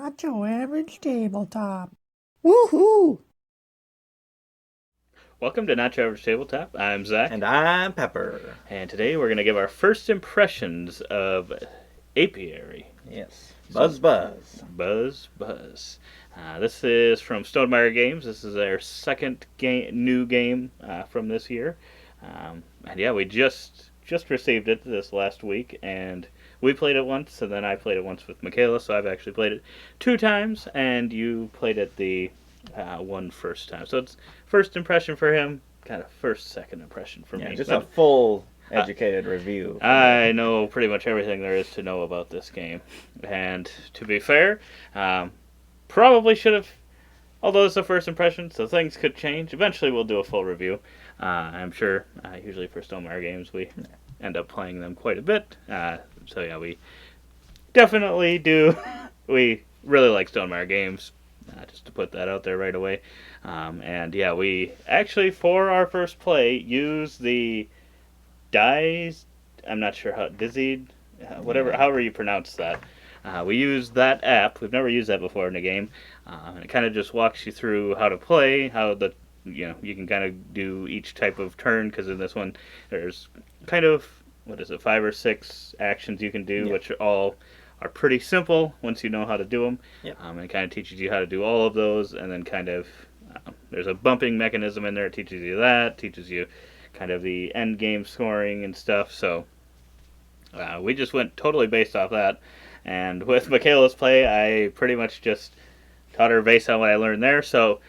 Not your average tabletop. Woohoo! Welcome to Not Your Average Tabletop. I'm Zach. And I'm Pepper. And today we're going to give our first impressions of Apiary. Yes. Buzz. Buzz. This is from Stonemaier Games. This is their second new game from this year. And yeah, we just received it this last week, and we played it once, and then I played it once with Michaela, so I've actually played it 2 times, and you played it the one first time. So it's first impression for him, kind of second impression for me. Just a full educated review. I know pretty much everything there is to know about this game. And to be fair, probably should have, although it's a first impression, so things could change. Eventually we'll do a full review. I'm sure, usually for Stonemaier games, we end up playing them quite a bit. So yeah, we definitely do. We really like Stonemaier games. Just to put that out there right away. And yeah, we actually, for our first play, used the Dies, I'm not sure how, Dizzy, however you pronounce that. We used that app. We've never used that before in a game. And it kind of just walks you through how to play, how you can kind of do each type of turn, because in this one, there's kind of, 5 or 6 actions you can do, which all are pretty simple once you know how to do them. And it kind of teaches you how to do all of those, and then kind of there's a bumping mechanism in there. It teaches you that, teaches you kind of the end game scoring and stuff. So we just went totally based off that. And with Michaela's play, I pretty much just taught her based on what I learned there. So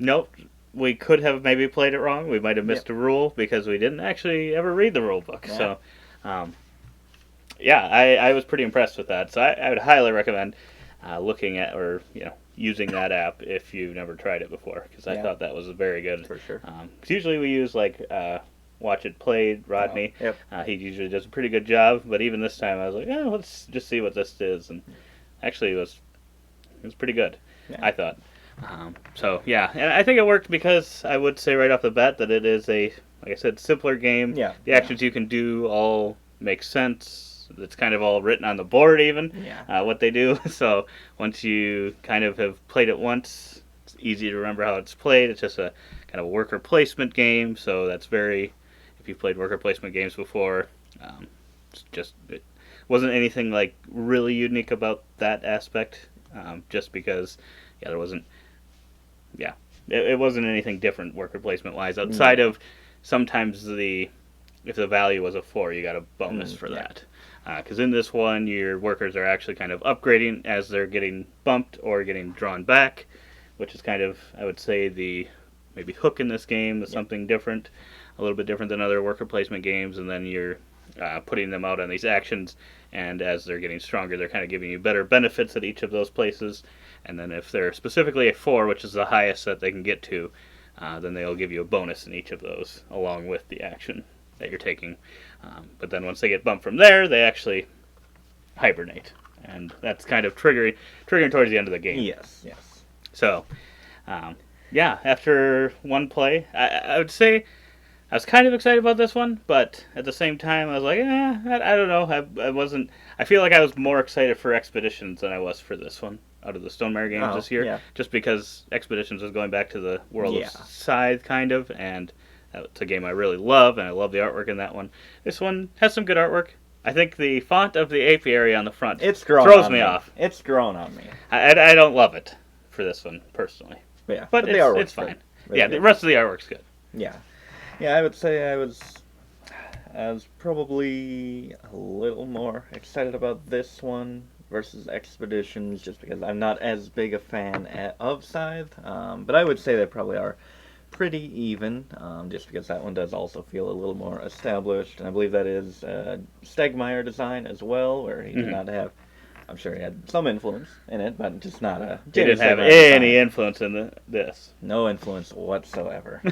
nope, we could have maybe played it wrong. We might have missed a rule because we didn't actually ever read the rule book. So I was pretty impressed with that. So I would highly recommend looking at or using that app if you've never tried it before, because I thought that was very good. For sure. 'Cause usually we use Watch It Played, Rodney. He usually does a pretty good job, but even this time I was like, let's just see what this is, and actually it was pretty good. I thought. And I think it worked because I would say right off the bat that it is a, like I said, simpler game. The actions you can do all make sense. It's kind of all written on the board even, what they do. So once you kind of have played it once, it's easy to remember how it's played. It's just a kind of a worker placement game. So that's if you've played worker placement games before, it wasn't anything like really unique about that aspect, just because, there wasn't, it wasn't anything different worker placement wise outside of sometimes if the value was a 4, you got a bonus for that. Because in this one, your workers are actually kind of upgrading as they're getting bumped or getting drawn back, which is kind of, I would say, the maybe hook in this game is something different, a little bit different than other worker placement games, and then you're putting them out on these actions, and as they're getting stronger, they're kind of giving you better benefits at each of those places, and then if they're specifically a 4, which is the highest that they can get to, then they'll give you a bonus in each of those, along with the action that you're taking. But then once they get bumped from there, they actually hibernate, and that's kind of triggering towards the end of the game. Yes. So, after one play, I would say I was kind of excited about this one, but at the same time, I was like, I don't know. I wasn't. I feel like I was more excited for Expeditions than I was for this one out of the Stonemaier games this year, just because Expeditions was going back to the world of Scythe, kind of, and it's a game I really love, and I love the artwork in that one. This one has some good artwork. I think the font of the apiary on the front throws me off. It's grown on me. I don't love it for this one, personally. But it's fine. The rest of the artwork's good. I would say I was probably a little more excited about this one versus Expeditions, just because I'm not as big a fan of Scythe. But I would say they probably are pretty even, just because that one does also feel a little more established, and I believe that is Stegmaier design as well, where he did not have, I'm sure he had some influence in it, but just not a... He didn't have any influence in this. No influence whatsoever.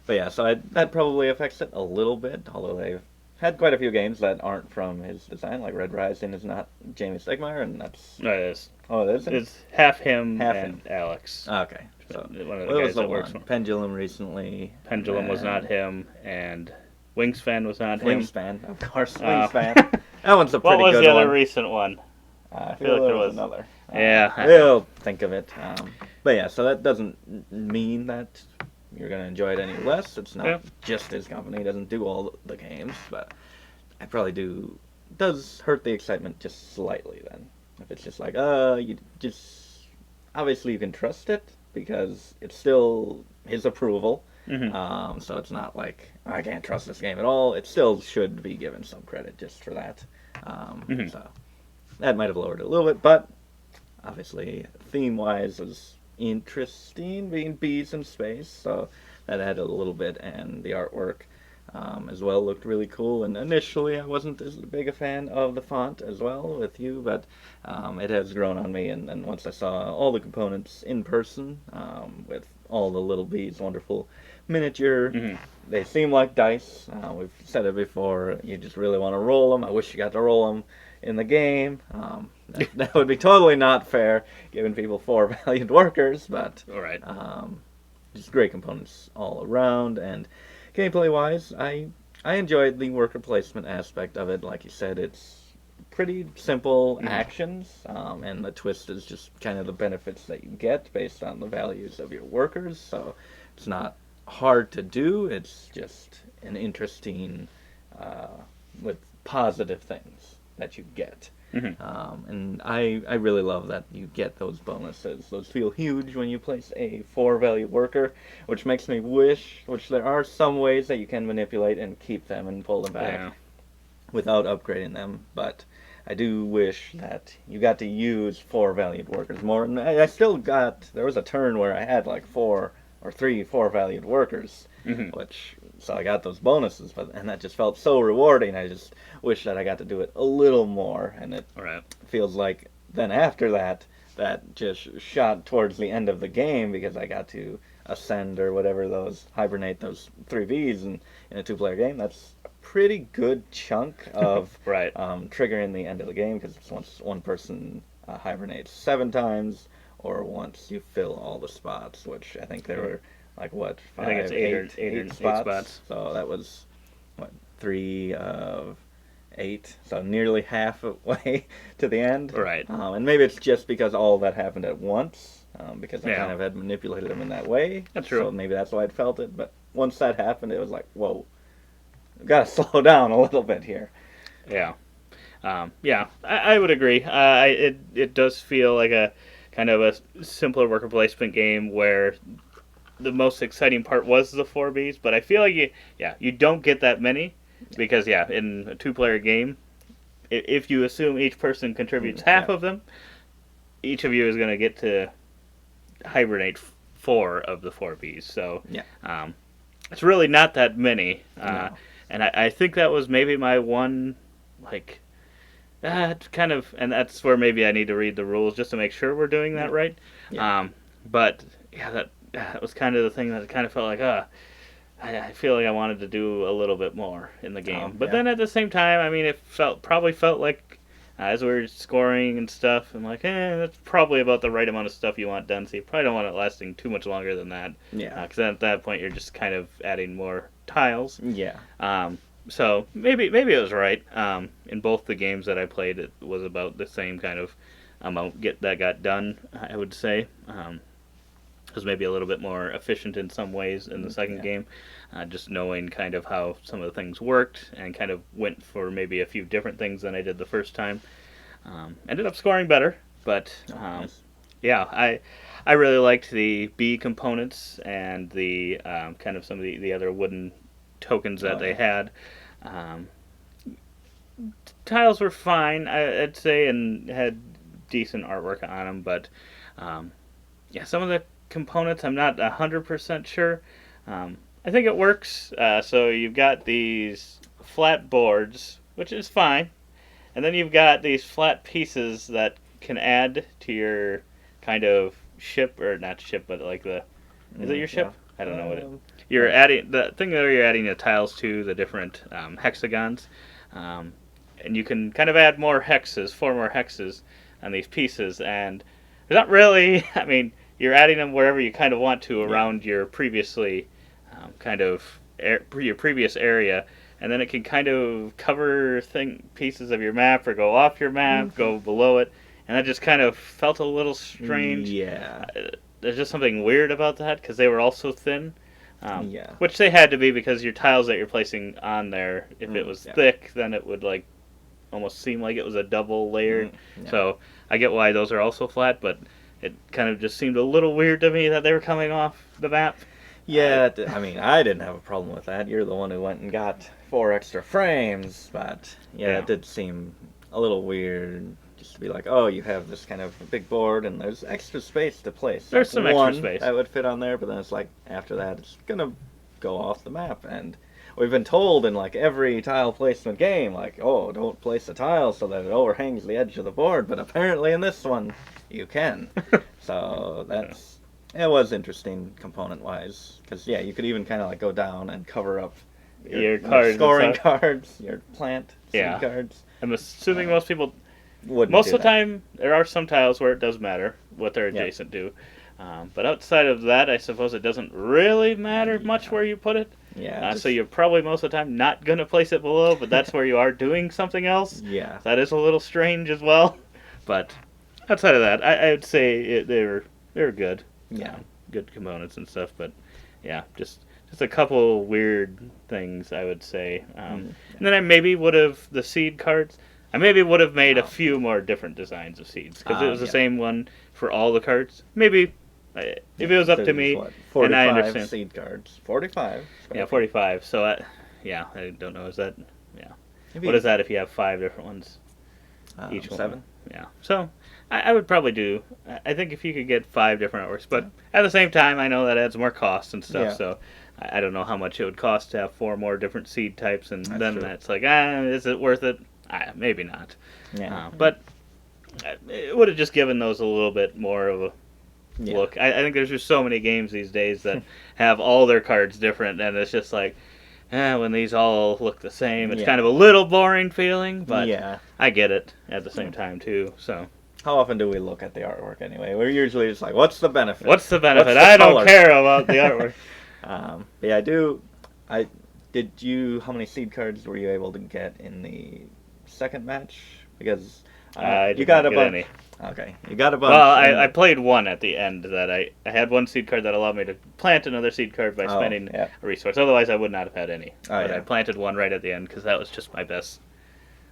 But so that probably affects it a little bit, although they've had quite a few games that aren't from his design, like Red Rising is not Jamie Stegmaier, and that's... No, it is. Oh, it is? It's half him and Alex. Okay. So, one of the guys that works. Pendulum recently. Pendulum was not him, and Wingspan was not him. Wingspan, of course. Wingspan. That one's a pretty good one. What was the other recent one? I feel like there was another. Yeah, I know. They'll think of it. But yeah, so that doesn't mean that you're going to enjoy it any less. It's not Yeah. just his company. He doesn't do all the games, but I probably do. Does hurt the excitement just slightly then. If it's just like, you just. Obviously, you can trust it because it's still his approval. So it's not like I can't trust this game at all. It still should be given some credit just for that. So that might have lowered it a little bit, but obviously theme-wise was interesting, being bees in space, so that added a little bit, and the artwork as well looked really cool. And initially I wasn't as big a fan of the font as well with you, but it has grown on me, and once I saw all the components in person with all the little bees, wonderful miniature, they seem like dice. We've said it before, you just really want to roll them. I wish you got to roll them in the game. That would be totally not fair, giving people 4 valued workers, but All right. just great components all around. And gameplay-wise, I enjoyed the worker placement aspect of it. Like you said, it's pretty simple actions, and the twist is just kind of the benefits that you get based on the values of your workers. So it's not hard to do. It's just an interesting with positive things that you get. And I really love that you get those bonuses. Those feel huge when you place a 4 value worker, which makes me wish, which there are some ways that you can manipulate and keep them and pull them back without upgrading them, but I do wish that you got to use 4 valued workers more. And I still got, there was a turn where I had like 4 valued workers, which, so I got those bonuses, and that just felt so rewarding. I just wish that I got to do it a little more, and it feels like then after that just shot towards the end of the game, because I got to ascend or whatever hibernate those 3 Vs in a 2-player game. That's a pretty good chunk of triggering the end of the game, because it's once one person hibernates 7 times, or once you fill all the spots, which I think there were like what, 5, I think it's 8 spots. So that was what, 3 of 8, so nearly halfway to the end. Right. And maybe it's just because all that happened at once, because I kind of had manipulated them in that way. That's true. So maybe that's why I felt it. But once that happened, it was like, whoa, I've got to slow down a little bit here. Yeah. I would agree. It does feel like a kind of a simpler worker placement game where the most exciting part was the 4 Bs, but I feel like you don't get that many, because in a 2-player game, if you assume each person contributes half of them, each of you is going to get to hibernate 4 of the 4 Bs. So it's really not that many, and I think that was maybe my one kind of, and that's where maybe I need to read the rules just to make sure we're doing that right. But that was kind of the thing that kind of felt like, I feel like I wanted to do a little bit more in the game. But then at the same time, I mean, it probably felt like, as we were scoring and stuff, I'm like, that's probably about the right amount of stuff you want done, so you probably don't want it lasting too much longer than that. Because then at that point, you're just kind of adding more tiles. So maybe it was right. In both the games that I played, it was about the same kind of amount that got done, I would say. It was maybe a little bit more efficient in some ways in the second game, just knowing kind of how some of the things worked, and kind of went for maybe a few different things than I did the first time. Ended up scoring better, but I really liked the bee components and the kind of some of the other wooden tokens that they had. Tiles were fine, I'd say, and had decent artwork on them, but some of the components I'm not 100% sure. I think it works. So you've got these flat boards, which is fine, and then you've got these flat pieces that can add to your kind of ship, or not ship, but like is it your ship? I don't know what it. You're adding the thing that you're adding the tiles to, the different hexagons, and you can kind of add more hexes, 4 more hexes on these pieces, and they're not really. I mean, you're adding them wherever you kind of want to around your previously your previous area, and then it can kind of cover pieces of your map, or go off your map, go below it, and that just kind of felt a little strange. Yeah. There's just something weird about that because they were all so thin. Yeah. Which they had to be because your tiles that you're placing on there, if it was thick, then it would like almost seem like it was a double layer. Yeah. So I get why those are also flat, but it kind of just seemed a little weird to me that they were coming off the map. Yeah, I mean, I didn't have a problem with that. You're the one who went and got 4 extra frames, but yeah, it did seem a little weird just to be like, oh, you have this kind of big board and there's extra space to place. There's some extra space that would fit on there, but then it's like after that it's gonna go off the map. And we've been told in like every tile placement game, like, oh, don't place a tile so that it overhangs the edge of the board, but apparently in this one you can. So that's. It was interesting component-wise, because yeah, you could even kind of like go down and cover up your cards, scoring cards, your plant seed cards. I'm assuming most people wouldn't. Most of the time, there are some tiles where it does matter what they're adjacent to, but outside of that, I suppose it doesn't really matter much where you put it. Yeah. So you're probably most of the time not going to place it below, but that's where you are doing something else. Yeah. That is a little strange as well, but outside of that, I would say they were good. Yeah, good components and stuff, but yeah, just a couple weird things I would say. And then I maybe would have the seed cards. I maybe would have made a few more different designs of seeds because it was the same one for all the cards. Maybe if it was up to me, and I understand seed cards. 45. Yeah, 45. So I don't know. Is that what is that if you have 5 different ones? Each 7. one. Yeah. So I would probably do. I think if you could get 5 different artworks, but at the same time, I know that adds more costs and stuff. Yeah. So I don't know how much it would cost to have 4 more different seed types, and that's like, is it worth it? Maybe not. Yeah. But it would have just given those a little bit more of a look. I think there's just so many games these days that have all their cards different, and it's just like, when these all look the same, it's kind of a little boring feeling, but I get it at the same time, too. So how often do we look at the artwork anyway? We're usually just like, what's the benefit? What's the benefit? I don't care about the artwork. Yeah, how many seed cards were you able to get in the second match? Because you got a bunch. Okay, you got a bunch. Well, I played one at the end that I had one seed card that allowed me to plant another seed card by spending a resource. Otherwise, I would not have had any. But I planted one right at the end because that was just my best.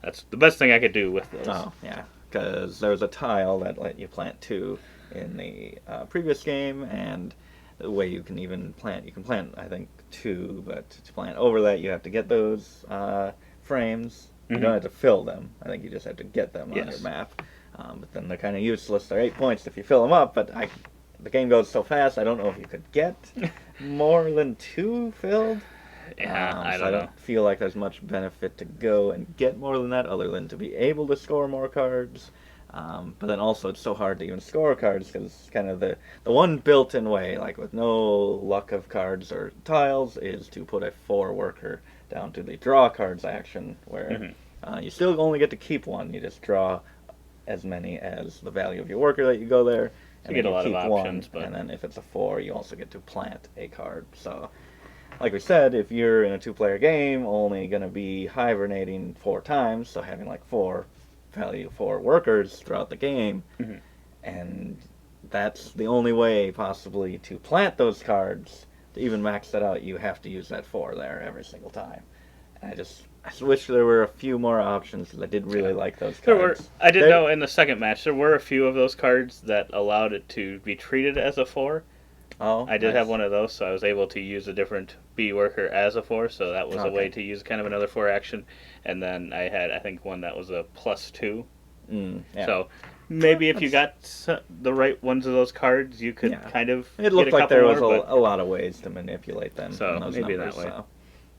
That's the best thing I could do with those. Oh, yeah. Because there was a tile that let you plant 2 in the previous game, and the way you can even plant, you can plant, I think, 2, but to plant over that, you have to get those frames. You don't have to fill them. I think you just have to get them on your map. But then they're kind of useless. They're 8 points if you fill them up, but the game goes so fast, I don't know if you could get more than 2 filled. Yeah, I don't feel like there's much benefit to go and get more than that, other than to be able to score more cards. But then also it's so hard to even score cards because it's kind of the one built-in way, like with no luck of cards or tiles, is to put a 4 worker down to the draw cards action, where you still only get to keep 1. You just draw as many as the value of your worker that you go there. So you get a lot of options. And then if it's a 4, you also get to plant a card. So, like we said, if you're in a 2-player game, only going to be hibernating 4 times, so having like 4 workers throughout the game, and that's the only way possibly to plant those cards. To even max that out, you have to use that 4 there every single time. And I just wish there were a few more options, because I did really like those cards. I did know in the second match there were a few of those cards that allowed it to be treated as a 4. Oh, I did have one of those, so I was able to use a different B worker as a 4, so that was a way to use kind of another 4 action. And then I had, I think, one that was a +2. So maybe if you got the right ones of those cards, you could kind of It looked get a like there was more, a lot of ways to manipulate them. So in those maybe numbers, that way.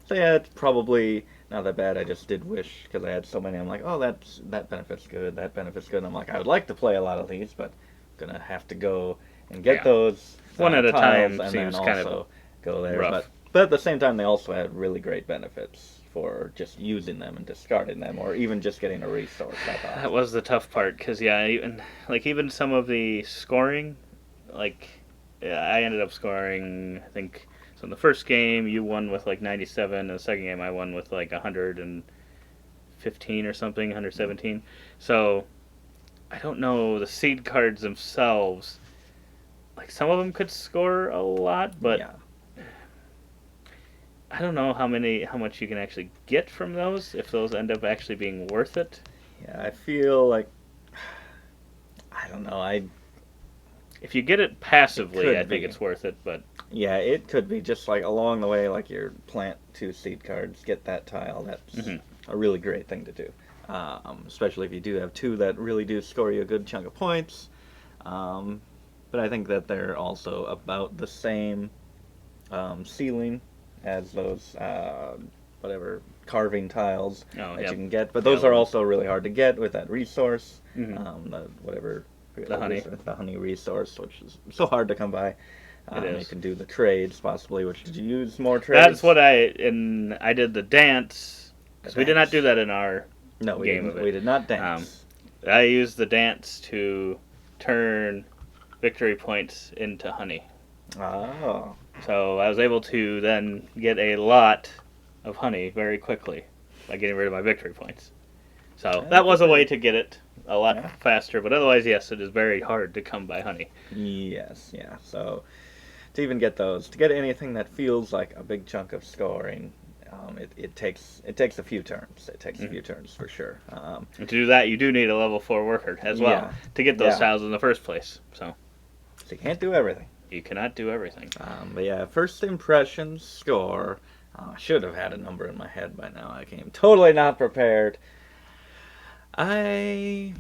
So yeah, it's probably not that bad. I just did wish, because I had so many, I'm like, oh, that benefit's good, that benefit's good. And I'm like, I would like to play a lot of these, but I'm going to have to go and get those one at a time, and seems then kind also of go there. rough. But at the same time, they also had really great benefits for just using them and discarding them, or even just getting a resource. I thought That was the tough part, because even some of the scoring, I ended up scoring, I think. So in the first game, you won with 97, and the second game I won with 115 or something, 117. So I don't know, the seed cards themselves. Like, some of them could score a lot, but yeah. I don't know how much you can actually get from those, if those end up actually being worth it. Yeah, I feel like I don't know. If you get it passively, could I think be. it's worth it, but Yeah, it could be just like along the way, like your plant 2 seed cards, get that tile. That's a really great thing to do. Especially if you do have 2 that really do score you a good chunk of points. But I think that they're also about the same ceiling as those whatever carving tiles that yep. you can get. But those are also really hard to get with that resource, The honey. the honey resource, which is so hard to come by. It is. You can do the trades possibly. Which did you use more trades? That's what I did the dance, because we did not do that in our game of it. We did not dance. I used the dance to turn victory points into honey. Oh. So I was able to then get a lot of honey very quickly by getting rid of my victory points. So that was a way to get it a lot faster, but otherwise, yes, it is very hard to come by honey. Yes, yeah. So to even get those, to get anything that feels like a big chunk of scoring, it takes a few turns. It takes a few turns for sure. And to do that, you do need a level 4 worker as well to get those tiles in the first place. So you can't do everything. You cannot do everything. But yeah, first impression score. I should have had a number in my head by now. I came totally not prepared. I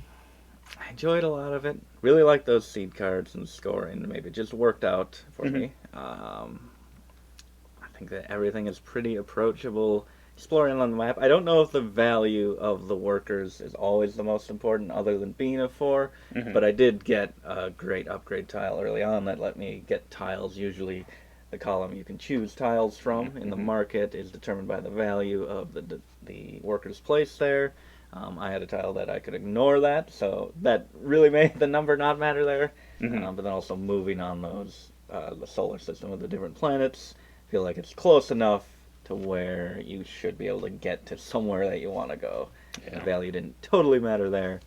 enjoyed a lot of it. Really liked those seed cards and scoring. Maybe it just worked out for me. I think that everything is pretty approachable. Exploring on the map. I don't know if the value of the workers is always the most important other than being a 4, but I did get a great upgrade tile early on that let me get tiles. Usually the column you can choose tiles from in the market is determined by the value of the workers placed there. I had a tile that I could ignore that, so that really made the number not matter there. But then also moving on those, the solar system with the different planets, I feel like it's close enough to where you should be able to get to somewhere that you want to go. The value didn't totally matter there.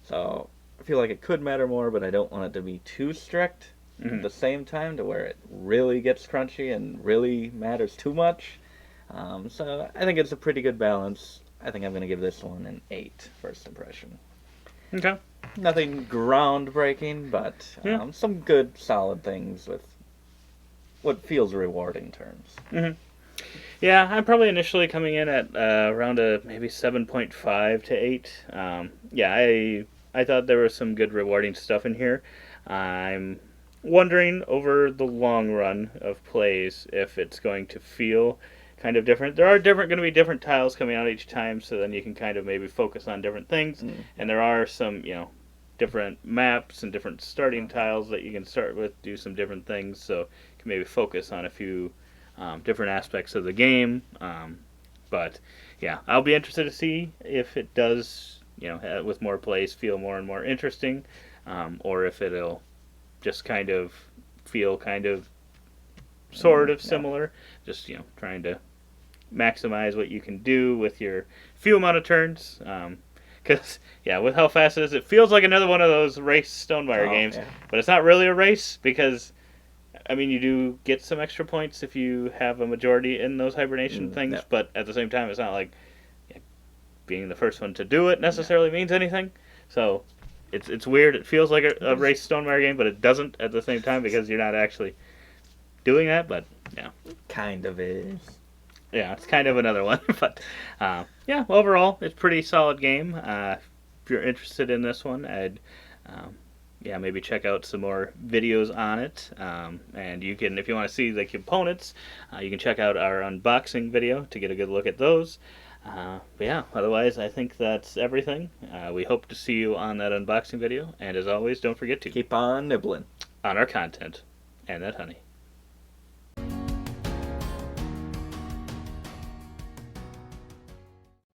So I feel like it could matter more, but I don't want it to be too strict at the same time to where it really gets crunchy and really matters too much. So I think it's a pretty good balance. I think I'm going to give this one an 8 first impression. Okay. Nothing groundbreaking, but some good, solid things with what feels rewarding terms. Yeah, I'm probably initially coming in at around a maybe 7.5 to 8. I thought there was some good rewarding stuff in here. I'm wondering over the long run of plays if it's going to feel kind of different. There are going to be different tiles coming out each time, so then you can kind of maybe focus on different things. And there are some, different maps and different starting tiles that you can start with, do some different things, so you can maybe focus on a few different aspects of the game. But yeah, I'll be interested to see if it does, with more plays, feel more and more interesting, or if it'll just kind of feel sort of similar. Just trying to maximize what you can do with your few amount of turns. Because with how fast it is, it feels like another one of those race Stonemaier games, but it's not really a race because. I mean, you do get some extra points if you have a majority in those hibernation things, but at the same time, it's not like being the first one to do it necessarily means anything. So it's weird. It feels like a race Stonemaier game, but it doesn't at the same time because you're not actually doing that. But kind of is. Yeah, it's kind of another one. But overall, it's a pretty solid game. If you're interested in this one, I'd. Maybe check out some more videos on it. And you can, if you want to see the components, you can check out our unboxing video to get a good look at those. Otherwise, I think that's everything. We hope to see you on that unboxing video. And as always, don't forget to keep on nibbling on our content and that honey.